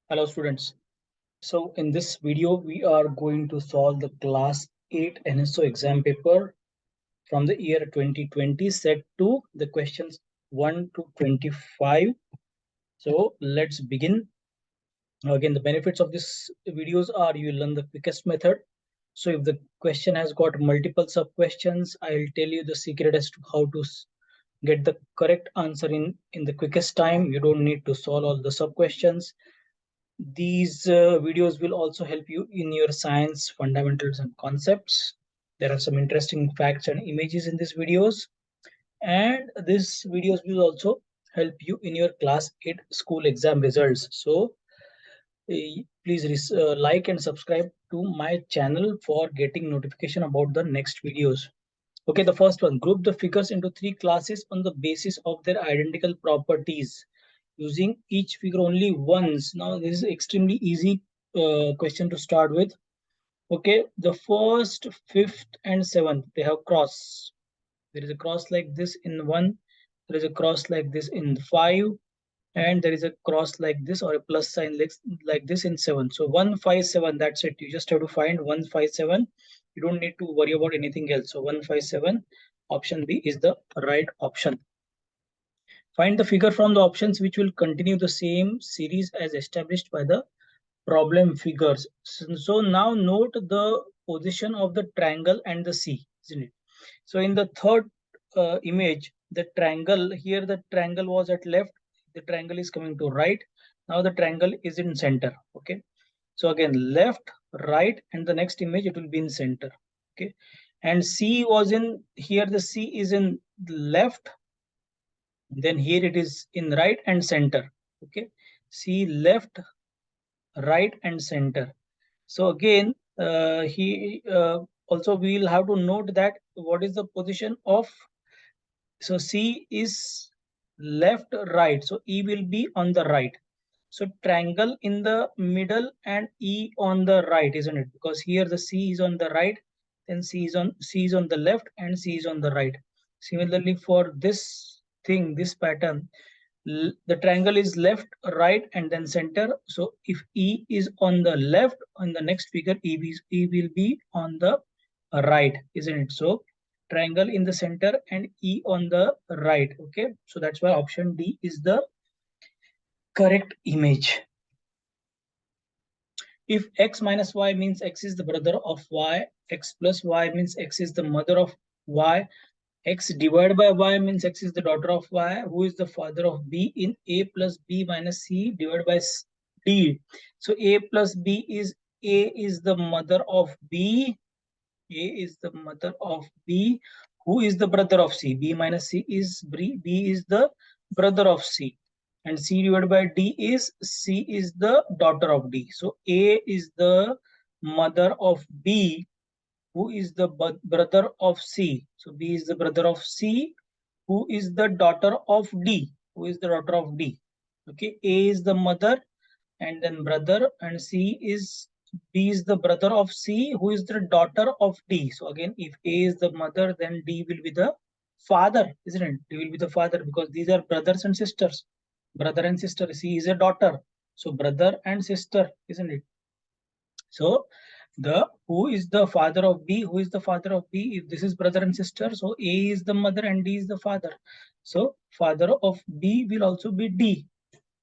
Hello students. So in this video we are going to solve the class 8 NSO exam paper from the year 2020 set 2, the questions 1 to 25. So let's begin. Again, the benefits of this videos are you will learn the quickest method. So if the question has got multiple sub questions, I'll tell you the secret as to how to get the correct answer in the quickest time. You don't need to solve all the sub questions. These videos will also help you in your science fundamentals and concepts. There are some interesting facts and images in these videos, and these videos will also help you in your class 8 school exam results. So please like and subscribe to my channel for getting notification about the next videos. Okay, the first one, group the figures into 3 classes on the basis of their identical properties, using each figure only once. Now this is extremely easy question to start with. Okay, the first, fifth and seventh, they have cross. There is a cross like this in 1, there is a cross like this in 5, and there is a cross like this or a plus sign like this in 7. So 157, that's it. You just have to find 157. You don't need to worry about anything else. So 157, option B is the right option. Find the figure from the options which will continue the same series as established by the problem figures. So now note the position of the triangle and the C, isn't it? So in the third image, the triangle here, the triangle was at left, the triangle is coming to right. Now the triangle is in center. Okay. So again, left, right, and the next image it will be in center. Okay. And C was in here, the C is in left, then here it is in right and center. Okay. C left, right and center. So again, also we will have to note that what is the position of, so C is left, right, so E will be on the right. So triangle in the middle and E on the right, isn't it? Because here the C is on the right, then C is on the left, and C is on the right. Similarly for this thing, this pattern, the triangle is left, right, and then center. So if E is on the left, on the next figure, E will be on the right, isn't it? So triangle in the center and E on the right. Okay, so that's why option D is the correct image. If x minus y means x is the brother of y, x plus y means x is the mother of y, x divided by y means x is the daughter of y, who is the father of b in a plus b minus c divided by d. So a plus b is, a is the mother of b, a is the mother of b, who is the brother of c, b minus c is b is the brother of c, and c divided by d is, c is the daughter of d. So a is the mother of b, who is the brother of C. So B is the brother of C, who is the daughter of D, who is the daughter of D. Okay, A is the mother and then brother, and B is the brother of C, who is the daughter of D. So again, if A is the mother, then D will be the father, isn't it? D will be the father because these are brothers and sisters. Brother and sister. C is a daughter. So brother and sister, isn't it? So the who is the father of B? Who is the father of B? If this is brother and sister, so A is the mother and D is the father. So father of B will also be D.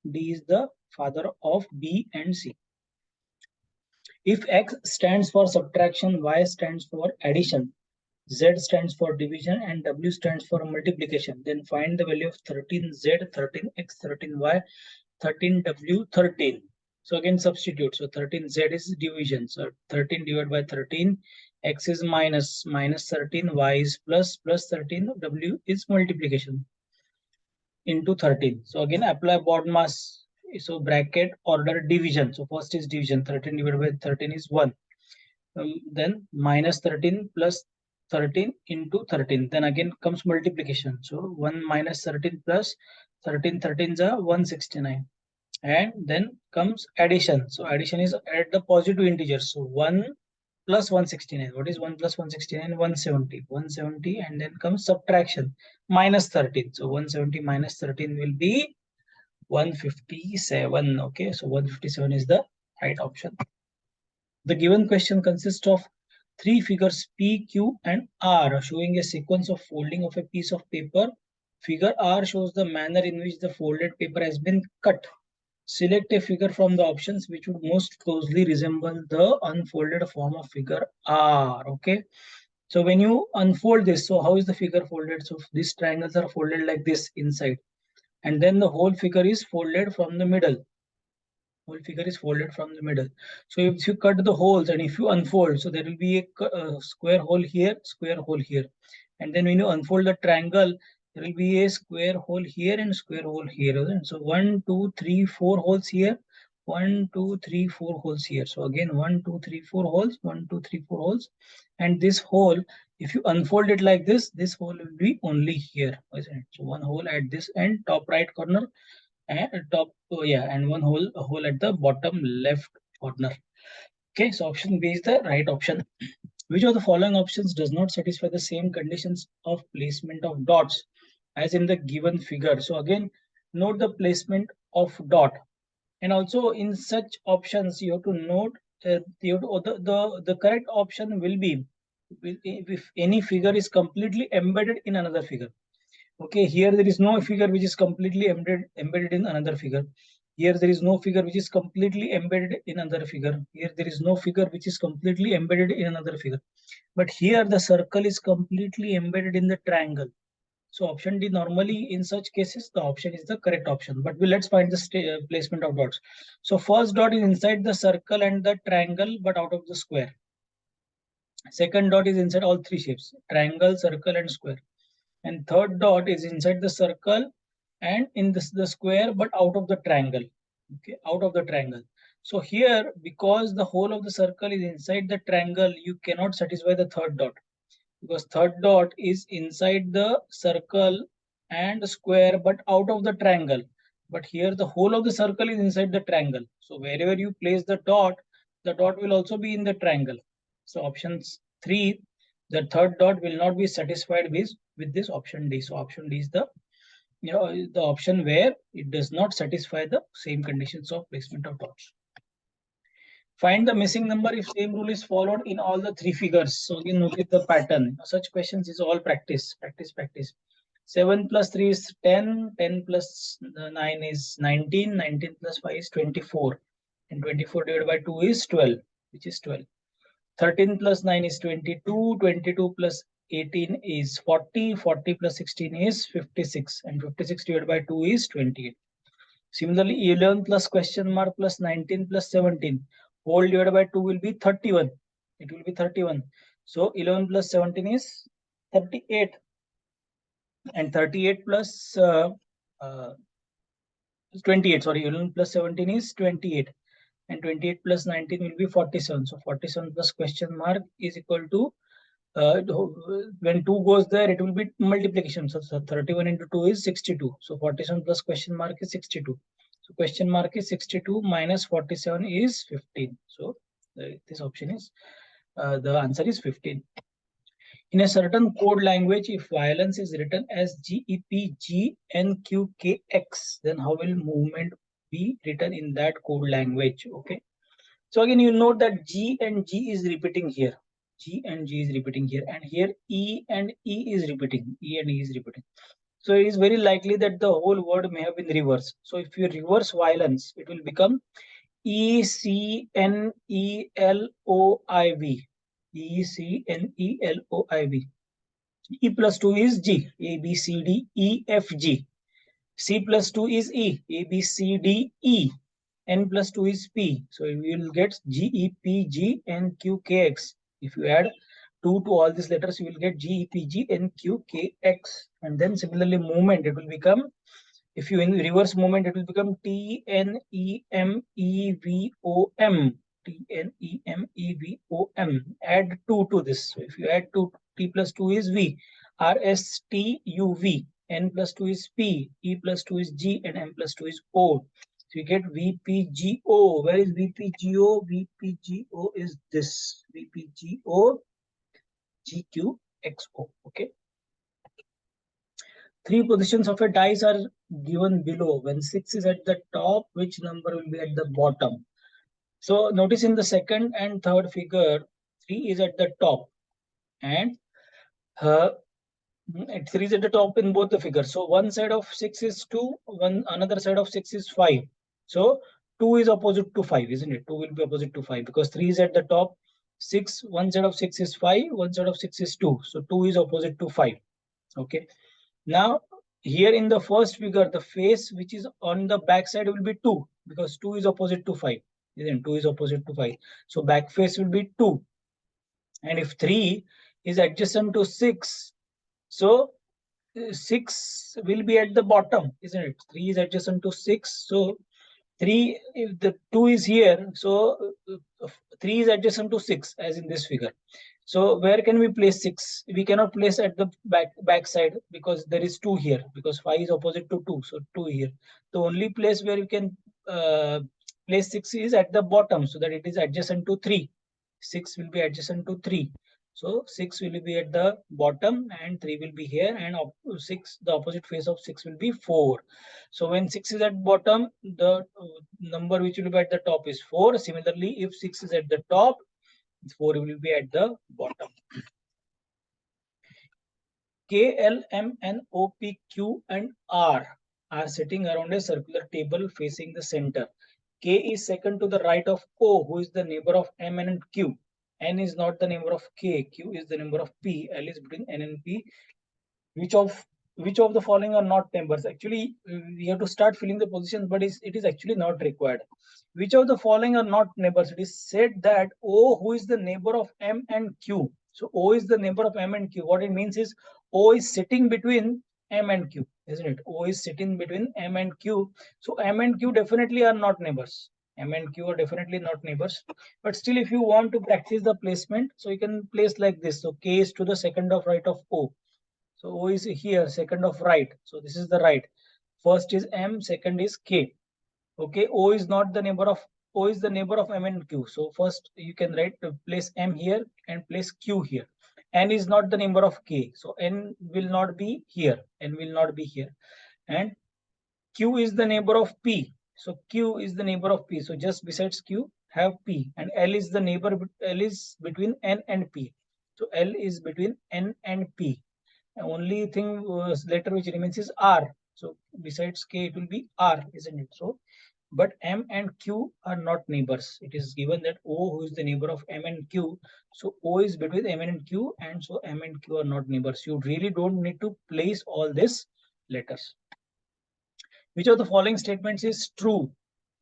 D is the father of B and C. If X stands for subtraction, Y stands for addition, Z stands for division, and W stands for multiplication, then find the value of 13Z, 13X, 13Y, 13W, 13. So again substitute. So 13Z is division. So 13 divided by 13, X is minus 13, Y is plus 13, W is multiplication into 13. So again apply BODMAS. So bracket order division. So first is division. 13 divided by 13 is 1. Then minus 13 plus 13 into 13. Then again comes multiplication. So 1 minus 13 plus 13, 13 is 169. And then comes addition. So addition is add the positive integers. So 1 plus 169. What is 1 plus 169? 170. 170, and then comes subtraction. Minus 13. So 170 minus 13 will be 157. Okay, so 157 is the right option. The given question consists of three figures P, Q, and R showing a sequence of folding of a piece of paper. Figure R shows the manner in which the folded paper has been cut. Select a figure from the options which would most closely resemble the unfolded form of figure R. Okay. So when you unfold this, so how is the figure folded? So these triangles are folded like this inside, and then the whole figure is folded from the middle. Whole figure is folded from the middle. So if you cut the holes and if you unfold, so there will be a square hole here, square hole here. And then when you unfold the triangle, there will be a square hole here and square hole here. So 1, 2, 3, 4 holes here. 1, 2, 3, 4 holes here. So again 1, 2, 3, 4 holes. 1, 2, 3, 4 holes. And this hole, if you unfold it like this hole will be only here. So one hole at this end, top right corner, and and one hole at the bottom left corner. Okay, so option B is the right option. Which of the following options does not satisfy the same conditions of placement of dots as in the given figure? So again, note the placement of dot, and also in such options you have to note the correct option will be if any figure is completely embedded in another figure. Okay, here there is no figure which is completely embedded in another figure. Here there is no figure which is completely embedded in another figure. Here there is no figure which is completely embedded in another figure. But here the circle is completely embedded in the triangle. So option D, normally in such cases the option is the correct option. But let's find the placement of dots. So first dot is inside the circle and the triangle but out of the square. Second dot is inside all three shapes, triangle, circle and square. And third dot is inside the circle and in the square but out of the triangle. Okay, out of the triangle. So here, because the whole of the circle is inside the triangle, you cannot satisfy the third dot, because third dot is inside the circle and square but out of the triangle. But here the whole of the circle is inside the triangle, so wherever you place the dot will also be in the triangle. So options 3, the third dot will not be satisfied with this option D. So option D is the the option where it does not satisfy the same conditions of placement of dots. Find the missing number if same rule is followed in all the three figures. So again, notice the pattern. Such questions is all practice, practice, practice. 7 plus 3 is 10, 10 plus 9 is 19, 19 plus 5 is 24, and 24 divided by 2 is 12, which is 12. 13 plus 9 is 22, 22 plus 18 is 40, 40 plus 16 is 56, and 56 divided by 2 is 28. Similarly, 11 plus question mark plus 19 plus 17 whole divided by 2 will be 31. It will be 31. So 11 plus 17 is 38, and 38 plus 28. Sorry, 11 plus 17 is 28, and 28 plus 19 will be 47. So 47 plus question mark is equal to when 2 goes there, it will be multiplication. So 31 into 2 is 62. So 47 plus question mark is 62. So question mark is 62 minus 47 is 15. So this option is the answer is 15. In a certain code language, if violence is written as GEPGNQKX, then how will movement be written in that code language? Okay. So again, you note that G and G is repeating here. G and G is repeating here, and here E and E is repeating. E and E is repeating. So it is very likely that the whole word may have been reversed. So if you reverse violence, it will become ECNELOIV. ECNELOIV. E plus 2 is G. A, B, C, D, E, F, G. C plus 2 is E. A, B, C, D, E. N plus 2 is P. So we will get G, E, P, G, N, Q, K, X. If you add 2 to all these letters, you will get G, E, P, G, N, Q, K, X. And then similarly, movement, it will become, if you in reverse movement, it will become T, N, E, M, E, V, O, M. T, N, E, M, E, V, O, M. Add 2 to this. So if you add 2, T plus 2 is V. R, S, T, U, V. N plus 2 is P. E plus 2 is G. And M plus 2 is O. So you get VPGO. Where is VPGO? VPGO is this. VPGO GQXO. Okay. Three positions of a dice are given below. When 6 is at the top, which number will be at the bottom? So notice in the second and third figure, 3 is at the top, and uh, 3 is at the top in both the figures. So one side of 6 is 2, another side of 6 is 5. So 2 is opposite to 5, isn't it? 2 will be opposite to 5 because 3 is at the top. 6, one side of 6 is 5, one side of 6 is 2. So 2 is opposite to 5. Okay. Now here in the first figure, the face which is on the back side will be 2 because 2 is opposite to 5. Isn't 2 is opposite to 5. So back face will be 2. And if 3 is adjacent to 6, so 6 will be at the bottom, isn't it? 3 is adjacent to 6. So 3, if the 2 is here, so 3 is adjacent to 6 as in this figure. So where can we place 6? We cannot place at the back side because there is 2 here, because 5 is opposite to 2. So 2 here. The only place where you can place 6 is at the bottom, so that it is adjacent to 3. 6 will be adjacent to 3. So 6 will be at the bottom and 3 will be here, and 6, the opposite face of 6 will be 4. So when 6 is at bottom, the number which will be at the top is 4. Similarly, if 6 is at the top, 4 will be at the bottom. K, L, M, N, O, P, Q, and R are sitting around a circular table facing the center. K is second to the right of O, who is the neighbor of M, N, and Q. N is not the neighbor of K. Q is the neighbor of P. L is between N and P. Which of the following are not neighbors? Actually, we have to start filling the positions, but it is actually not required. Which of the following are not neighbors? It is said that O, who is the neighbor of M and Q. So O is the neighbor of M and Q. What it means is O is sitting between M and Q, isn't it? O is sitting between M and Q. So M and Q definitely are not neighbors. M and Q are definitely not neighbors. But still, if you want to practice the placement, so you can place like this. So K is to the second of right of O. So O is here, second of right. So this is the right. First is M, second is K. Okay, O is not the neighbor of O is the neighbor of M and Q. So first you can write place M here and place Q here. N is not the neighbor of K. So N will not be here. N will not be here. And Q is the neighbor of P. So Q is the neighbor of P. So just besides Q have P. And L is the neighbor. L is between N and P. So L is between N and P. Only thing letter which remains is R. So besides K, it will be R, isn't it? So, but M and Q are not neighbors. It is given that O, who is the neighbor of M and Q. So O is between M and Q, and so M and Q are not neighbors. You really don't need to place all these letters. Which of the following statements is true?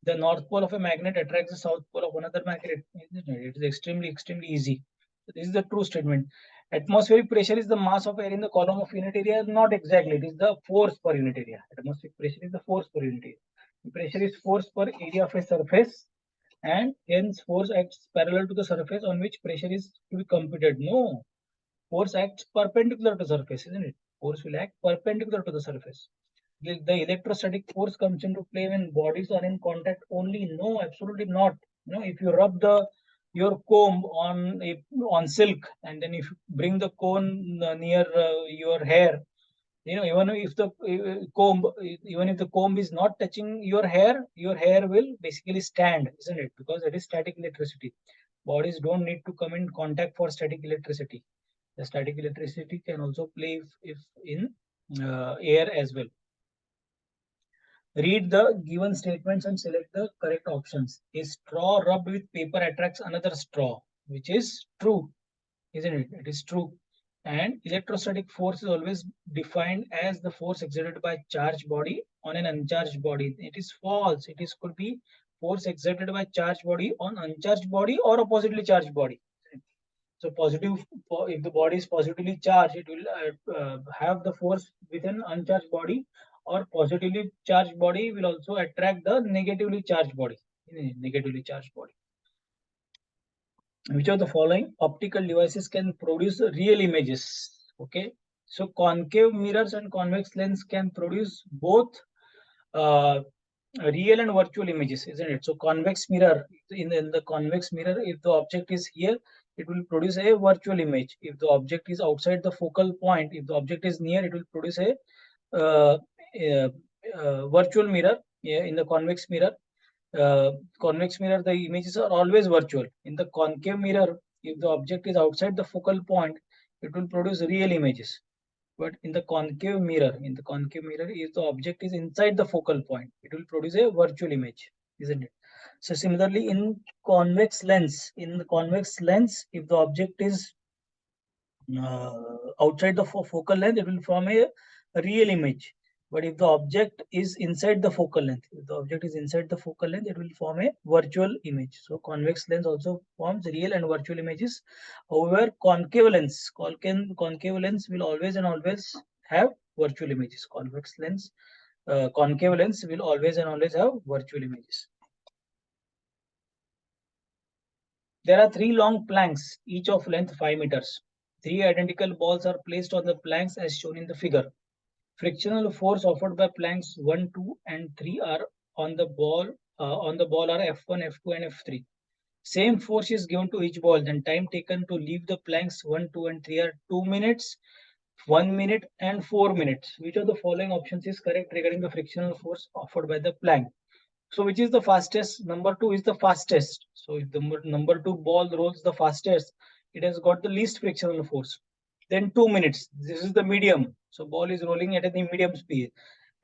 The north pole of a magnet attracts the south pole of another magnet. It is extremely easy. So this is the true statement. Atmospheric pressure is the mass of air in the column of unit area. Not exactly. It is the force per unit area. Atmospheric pressure is the force per unit area. Pressure is force per area of a surface, and hence force acts parallel to the surface on which pressure is to be computed. No, force acts perpendicular to surface, isn't it? Force will act perpendicular to the surface. The electrostatic force comes into play when bodies are in contact only. No, absolutely not. You know, if you rub your comb on silk, and then if you bring the comb near your hair, you know, even if the comb is not touching your hair will basically stand, isn't it? Because it is static electricity. Bodies don't need to come in contact for static electricity. The static electricity can also play if in air as well. Read the given statements and select the correct options. A straw rubbed with paper attracts another straw, which is true, isn't it? It is true. And electrostatic force is always defined as the force exerted by charged body on an uncharged body. It is false. It is could be force exerted by charged body on uncharged body or a positively charged body. So positive, if the body is positively charged, it will have the force with an uncharged body, or positively charged body will also attract the negatively charged body. Negatively charged body. Which of the following optical devices can produce real images? Okay, so concave mirrors and convex lens can produce both uh, real and virtual images, isn't it? So convex mirror, in the convex mirror, if the object is here, it will produce a virtual image. If the object is outside the focal point, if the object is near, it will produce a uh, virtual mirror. Yeah, in the convex mirror, the images are always virtual. In the concave mirror, if the object is outside the focal point, it will produce real images. But in the concave mirror, if the object is inside the focal point, it will produce a virtual image, isn't it? So similarly, in the convex lens, if the object is outside the focal length, it will form a real image. But if the object is inside the focal length, it will form a virtual image. So convex lens also forms real and virtual images. However, concave lens will always and always have virtual images. Concave lens will always and always have virtual images. There are three long planks, each of length 5 meters. Three identical balls are placed on the planks as shown in the figure. Frictional force offered by planks 1, 2, and 3 are on the ball are F1, F2, and F3. Same force is given to each ball. Then time taken to leave the planks 1, 2, and 3 are 2 minutes, 1 minute, and 4 minutes. Which of the following options is correct regarding the frictional force offered by the plank? So which is the fastest? Number 2 is the fastest. So if the number 2 ball rolls the fastest, it has got the least frictional force. Then 2 minutes. This is the medium. So ball is rolling at a medium speed.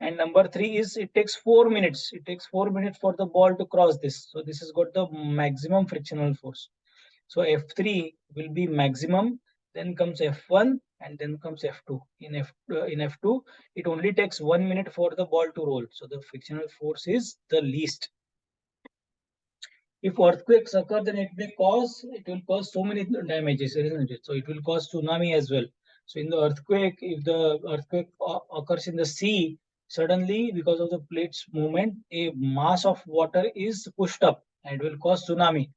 And number 3 is it takes 4 minutes. It takes 4 minutes for the ball to cross this. So this has got the maximum frictional force. So F3 will be maximum, then comes F1, and then comes F2. In F2, it only takes 1 minute for the ball to roll. So the frictional force is the least. If earthquakes occur, then it will cause so many damages, isn't it? So it will cause tsunami as well. So in the earthquake, if the earthquake occurs in the sea, suddenly because of the plates movement, a mass of water is pushed up and it will cause tsunami.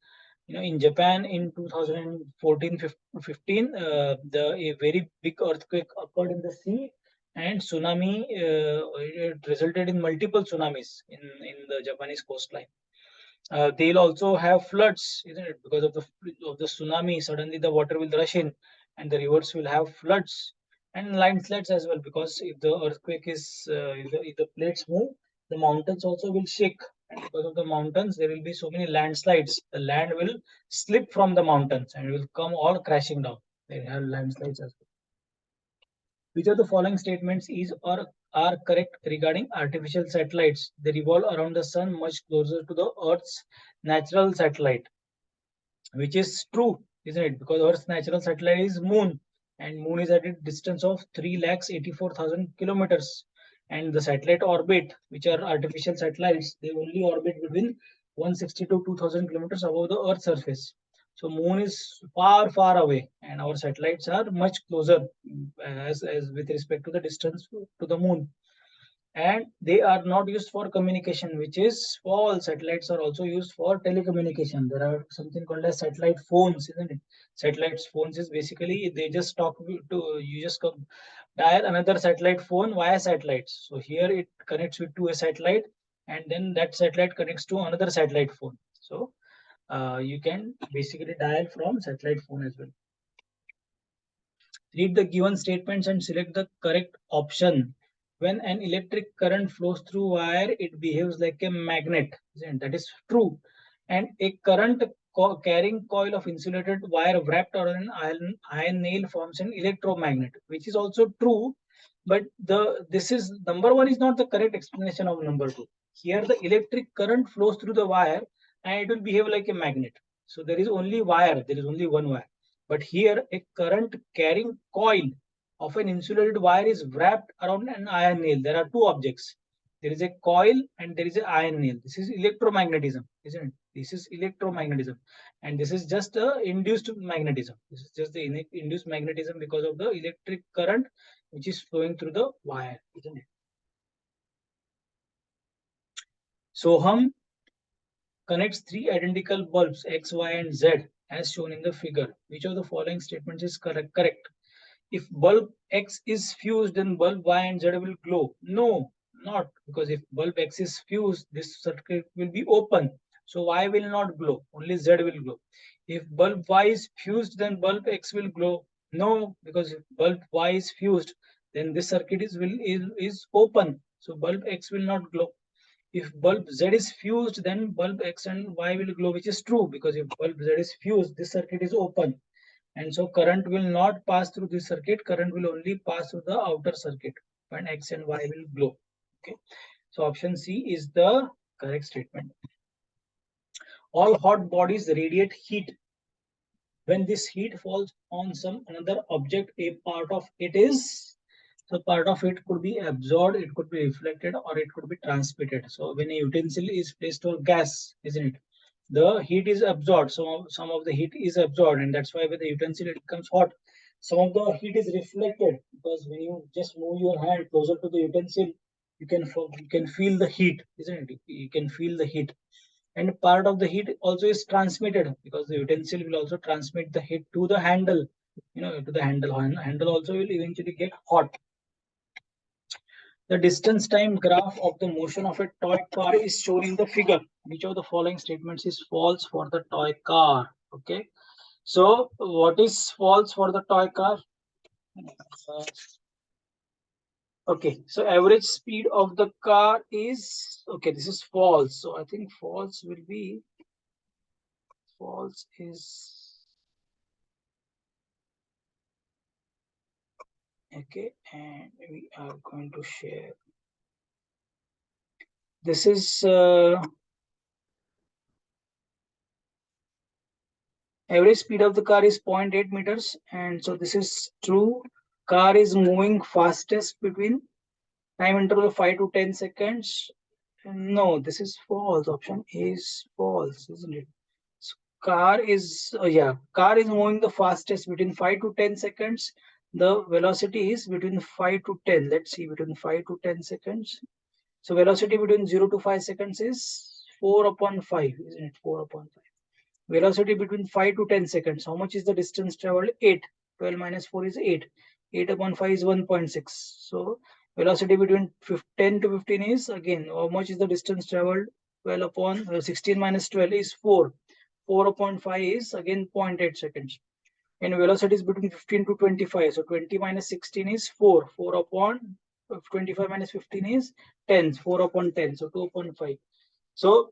In Japan in 2014-15, a very big earthquake occurred in the sea, and tsunami it resulted in multiple tsunamis in the Japanese coastline. They'll also have floods, isn't it? Because of the tsunami, suddenly the water will rush in, and the rivers will have floods and landslides as well. Because if the earthquake is if the plates move, the mountains also will shake, and because of the mountains, there will be so many landslides. The land will slip from the mountains and it will come all crashing down. They have landslides as well. Which of the following statements is or are correct regarding artificial satellites? They revolve around the sun much closer to the Earth's natural satellite, which is true, isn't it? Because Earth's natural satellite is Moon, and Moon is at a distance of 3,84,000 kilometers. And the satellite orbit, which are artificial satellites, they only orbit between 160 to 2,000 kilometers above the Earth's surface. So Moon is far, far away, and our satellites are much closer as with respect to the distance to the Moon. And they are not used for communication, which is false. Satellites are also used for telecommunication. There are something called as satellite phones, isn't it? Satellite phones is basically they just talk to you, just dial another satellite phone via satellites. So here it connects with to a satellite, and then that satellite connects to another satellite phone. So you can basically dial from satellite phone as well. Read the given statements and select the correct option. When an electric current flows through wire, it behaves like a magnet. That is true. And a current carrying coil of insulated wire wrapped around an iron nail forms an electromagnet, which is also true. But this is number one is not the correct explanation of number two. Here the electric current flows through the wire and it will behave like a magnet. So there is only wire, there is only one wire. But here a current carrying coil of an insulated wire is wrapped around an iron nail. There are two objects. There is a coil and there is an iron nail. This is electromagnetism, isn't it? This is electromagnetism. And this is just a induced magnetism. This is just the induced magnetism because of the electric current which is flowing through the wire, isn't it? Soham connects three identical bulbs X, Y, and Z as shown in the figure. Which of the following statements is correct? If bulb X is fused, then bulb Y and Z will glow. No, not, because if bulb X is fused, this circuit will be open. So Y will not glow, only Z will glow. If bulb Y is fused, then bulb X will glow. No, because if bulb Y is fused, then this circuit is open. So bulb X will not glow. If bulb Z is fused, then bulb X and Y will glow, which is true, because if bulb Z is fused, this circuit is open. And so current will not pass through this circuit, current will only pass through the outer circuit when X and Y will glow. Okay. So option C is the correct statement. All hot bodies radiate heat. When this heat falls on some another object, a part of it is, so part of it could be absorbed, it could be reflected, or it could be transmitted. So when a utensil is placed on gas, isn't it? The heat is absorbed. So some of the heat is absorbed, and that's why with the utensil it becomes hot. Some of the heat is reflected, because when you just move your hand closer to the utensil, you can feel the heat, isn't it? You can feel the heat. And part of the heat also is transmitted, because the utensil will also transmit the heat to the handle, to the handle also will eventually get hot. The distance time graph of the motion of a toy car is shown in the figure. Which of the following statements is false for the toy car? Okay, so what is false for the toy car? Okay, so average speed of the car is, okay, this is false. So I think false will be, false is, okay, and we are going to share. This is average speed of the car is 0.8 meters, and so this is true. Car is moving fastest between time interval of 5 to 10 seconds. No, this is false. Option A is false, isn't it? So car is, yeah, car is moving the fastest between 5 to 10 seconds. The velocity is between 5 to 10. Let's see, between 5 to 10 seconds. So velocity between 0 to 5 seconds is 4 upon 5, isn't it? 4 upon 5. Velocity between 5 to 10 seconds. How much is the distance traveled? 8. 12 minus 4 is 8. 8 upon 5 is 1.6. So velocity between 10 to 15 is, again, how much is the distance traveled? 12 upon 16 minus 12 is 4. 4 upon 5 is again 0.8 seconds. And velocity is between 15 to 25. So 20 minus 16 is 4. 4 upon 25 minus 15 is 10. 4 upon 10. So 2 upon 5. So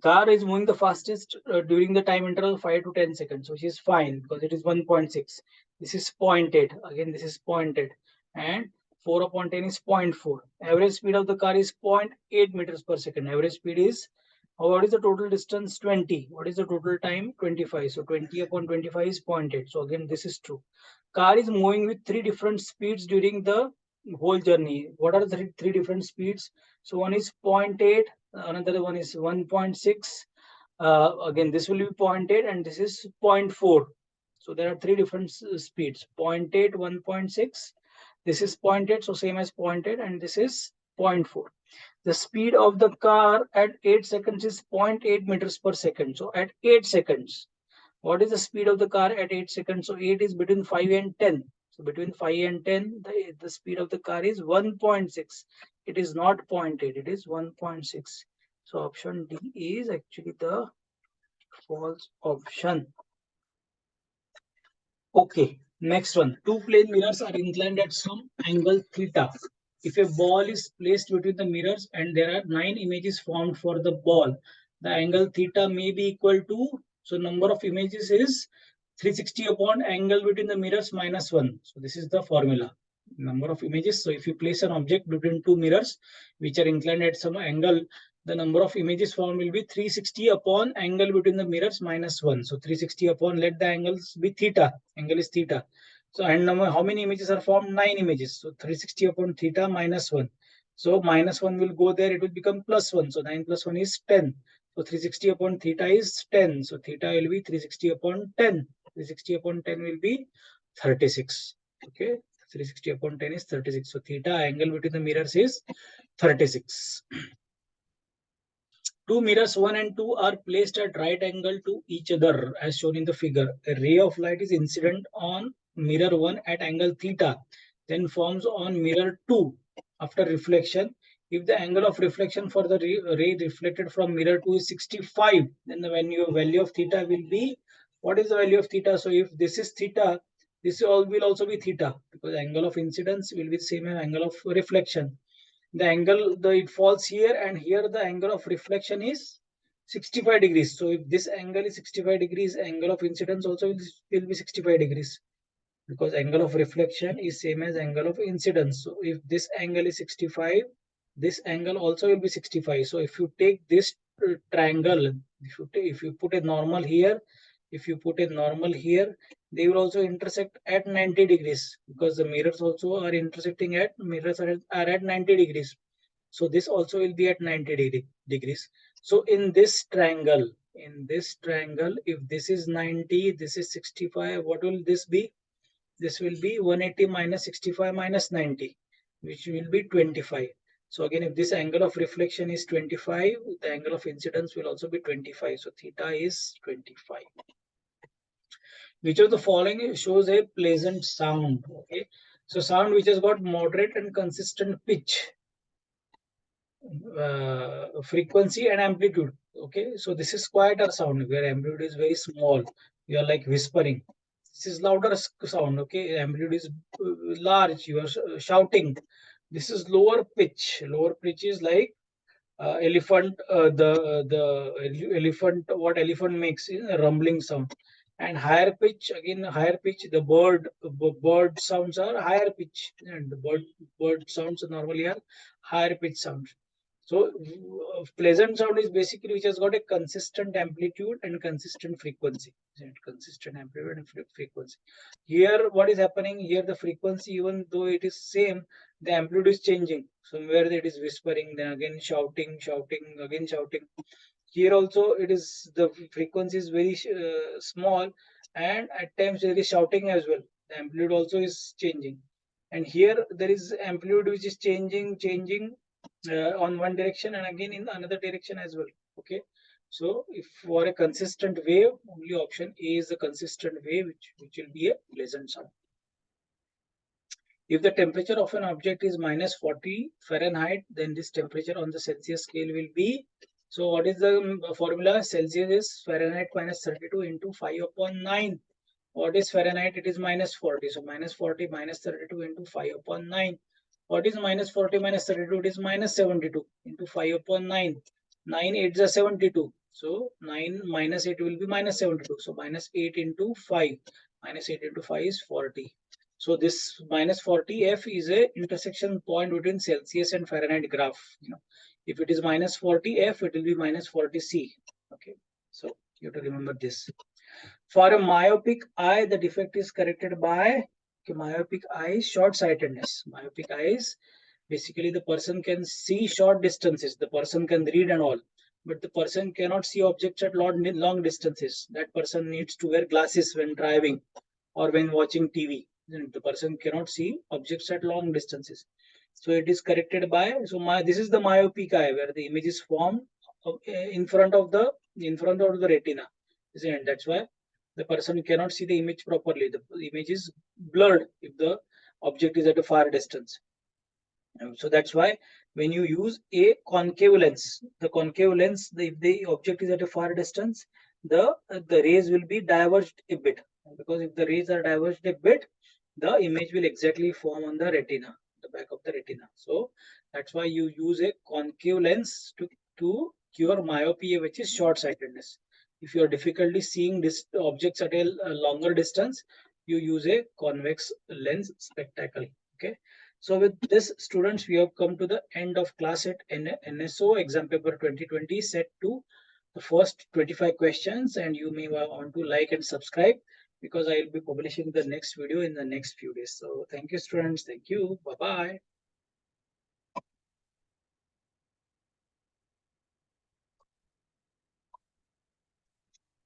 car is moving the fastest during the time interval 5 to 10 seconds, which is fine because it is 1.6. This is 0.8. Again, this is 0.8. And 4 upon 10 is 0.4. Average speed of the car is 0.8 meters per second. Average speed is, what is the total distance? 20. What is the total time? 25. So 20 upon 25 is 0.8. So again, this is true. Car is moving with 3 different speeds during the whole journey. What are the three different speeds? So one is 0.8, another one is 1.6. Again, this will be 0.8 and this is 0.4. So there are three different speeds: 0.8, 1.6. This is 0.8, so same as 0.8, and this is 0.4. The speed of the car at 8 seconds is 0.8 meters per second. So at 8 seconds, what is the speed of the car at 8 seconds? So 8 is between 5 and 10. So between 5 and 10, the speed of the car is 1.6. It is not 0.8, it is 1.6. So option D is actually the false option. Okay, next one. Two plane mirrors are inclined at some angle theta. If a ball is placed between the mirrors and there are 9 images formed for the ball, the angle theta may be equal to, so number of images is 360 upon angle between the mirrors minus 1. So this is the formula. Number of images. So if you place an object between two mirrors which are inclined at some angle, the number of images formed will be 360 upon angle between the mirrors minus 1. So 360 upon, let the angles be theta. Angle is theta. So and how many images are formed? 9 images. So 360 upon theta minus 1. So minus 1 will go there. It will become plus 1. So 9 plus 1 is 10. So 360 upon theta is 10. So theta will be 360 upon 10. 360 upon 10 will be 36. Okay. 360 upon 10 is 36. So theta angle between the mirrors is 36. Two mirrors 1 and 2 are placed at right angle to each other as shown in the figure. A ray of light is incident on mirror 1 at angle theta, then forms on mirror 2 after reflection. If the angle of reflection for the ray reflected from mirror 2 is 65, then the value of theta will be, what is the value of theta? So if this is theta, This all will also be theta, because angle of incidence will be the same as angle of reflection. The angle, it falls here, and here the angle of reflection is 65 degrees. So if this angle is 65 degrees, angle of incidence also will be 65 degrees, because angle of reflection is same as angle of incidence. So if this angle is 65, this angle also will be 65. So if you take this triangle, if you put a normal here, if you put a normal here, they will also intersect at 90 degrees, because the mirrors also are intersecting at, are at 90 degrees. So this also will be at 90 degrees. So in this triangle, if this is 90, this is 65, what will this be? This will be 180 minus 65 minus 90, which will be 25. So again, if this angle of reflection is 25, the angle of incidence will also be 25. So theta is 25. Which of the following shows a pleasant sound? Okay, so sound which has got moderate and consistent pitch, frequency and amplitude. Okay, so this is quieter sound where amplitude is very small. You are like whispering. This is louder sound. Okay, amplitude is large. You are shouting. This is lower pitch. Lower pitch is like elephant. The elephant. What elephant makes is a rumbling sound. And higher pitch, again higher pitch. The bird sounds are higher pitch, and the bird sounds normally are higher pitch sounds. So pleasant sound is basically which has got a consistent amplitude and consistent frequency. Consistent amplitude and frequency. Here, what is happening here? The frequency, even though it is same, the amplitude is changing. Somewhere it is whispering, then again shouting, again shouting. Here also, it is the frequency is very small, and at times there is shouting as well. The amplitude also is changing, and here there is amplitude which is changing on one direction and again in another direction as well. Okay, so if for a consistent wave, only option A is the consistent wave, which will be a pleasant sound. If the temperature of an object is minus 40 Fahrenheit, then this temperature on the Celsius scale will be, so what is the formula? Celsius is Fahrenheit minus 32 into 5 upon 9. What is Fahrenheit? It is minus 40. So minus 40 minus 32 into 5 upon 9. What is minus 40 minus 32? It is minus 72 into 5 upon 9. 9 8 is 72. So 9 minus 8 will be minus 72. So minus 8 into 5. Minus 8 into 5 is 40. So this minus 40F is a intersection point between Celsius and Fahrenheit graph. If it is minus 40F, it will be minus 40C. Okay, so you have to remember this. For a myopic eye, the defect is corrected by myopic eye short-sightedness. Myopic eyes, basically the person can see short distances, the person can read and all, but the person cannot see objects at long distances. That person needs to wear glasses when driving or when watching TV. The person cannot see objects at long distances. So it is corrected by, so this is the myopic eye where the image is formed in front of the retina, isn't it? That's why the person cannot see the image properly. The image is blurred if the object is at a far distance. So that's why when you use a concave lens, if the object is at a far distance, the rays will be diverged a bit, because if the rays are diverged a bit, the image will exactly form on the retina, the back of the retina. So that's why you use a concave lens to cure myopia, which is short-sightedness. If you are difficulty seeing this objects at a longer distance, you use a convex lens spectacle. Okay. So with this, students, we have come to the end of class 8 NSO exam paper 2020 set 2, the first 25 questions, and you may want to like and subscribe, because I will be publishing the next video in the next few days. So thank you, students. Thank you. Bye-bye.